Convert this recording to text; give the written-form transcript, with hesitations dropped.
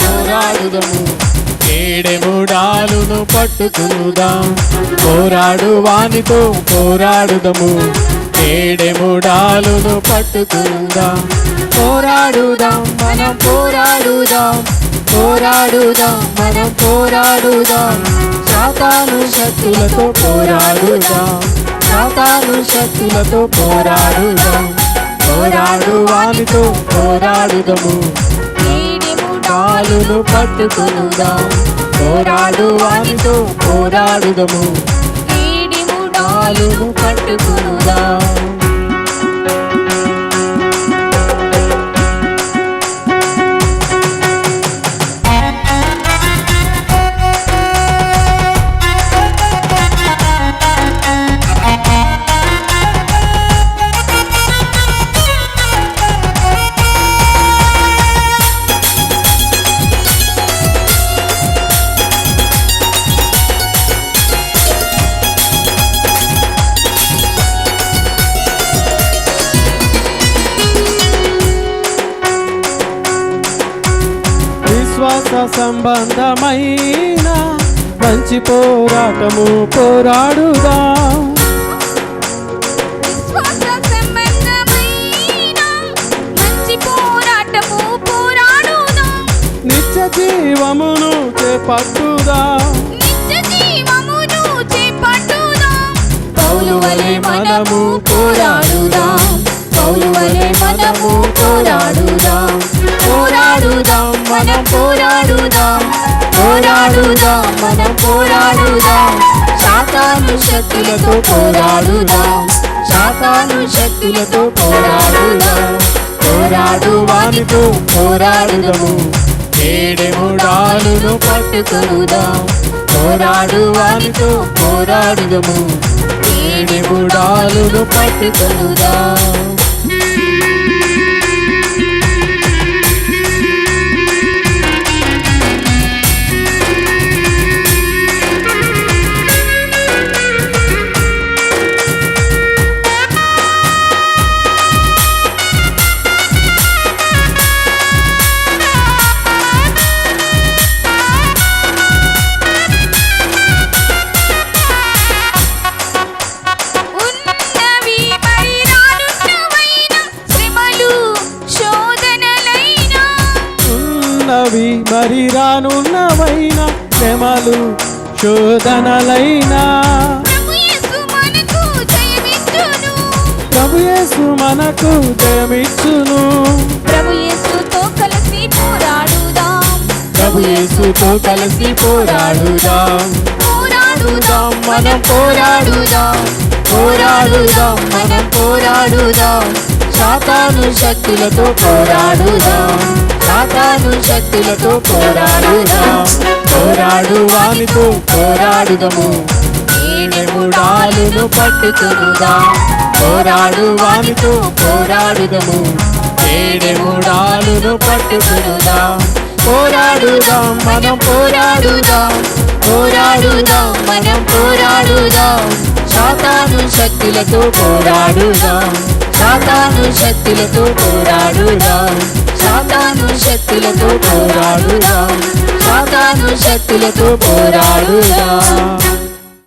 పోరాడుదము ఏడెముడాలును పట్టుకునుదాం. పోరాడు వానితో పోరాడుదము ఏడెముడాలును పట్టుకుందాం. పోరాడుదాం మనం పోరాడుదాం, పోరాడుదాం మనం పోరాడుదాం. సాతాను శక్తులతో పోరాడుదాం, సాతాను శక్తులతో పోరాడుదాం. పోరాడు వానితో పోరాడుదము ఏడెముడాలును పట్టుకునుదాం. పోరాడు వానితో పోరాడుదము ఏడెముడాలును పట్టుకునుదాం. విశ్వాస సంబంధమైన మంచి పోరాటము పోరాడుదాం. విశ్వాస సంబంధమైన మంచి పోరాటము పోరాడుదాం. నిత్య జీవమును చేపట్టుదాం, నిత్య జీవమును చేపట్టుదాం. పౌలు వలె మనము పోరాడుదాం, పౌలు వలె మనము పోరాడుదాం. పోరాడుదాం మనం పోరాడుదాం, పోరాడుదాం మనం పోరాడుదాం. సాతాను శక్తులతో పోరాడుదాం, సాతాను శక్తులతో పోరాడుదాం. పోరాడు వానితో పోరాడుదము ఏడెముడాలును పట్టుకునుదాం. పోరాడు వానితో పోరాడుదము ఏడెముడాలును పట్టుకునుదాం. మరి రానున్నవైన శ్రమలు శోధనలైనా ప్రభు యేసు మనకు జయమిచ్చును, ప్రభు యేసు మనకు జయమిచ్చును. ప్రభు యేసుతో కలిసి పోరాడుదాం, ప్రభు యేసుతో కలిసి పోరాడుదాం. పోరాడుదాం మనం పోరాడుదాం, పోరాడుదాం మనం పోరాడుదాం. సాతాను శక్తులతో పోరాడుదాం, సాతాను శక్తులతో పోరాడుదాం. పోరాడు వానితో పోరాడుదము ఏడెముడాలును పట్టుకునుదాం. పోరాడు వానితో పోరాడుదము ఏడెముడాలును పట్టుకునుదాం. పోరాడుదాం మనం పోరాడుదాం, పోరాడుదాం మనం పోరాడుదాం. సాతాను శక్తులతో పోరాడుదాం, సాతాను శక్తులతో పోరాడుదాం. సాతాను శక్తులతో పోరాడుదాం, సాతాను శక్తులతో పోరాడుదాం.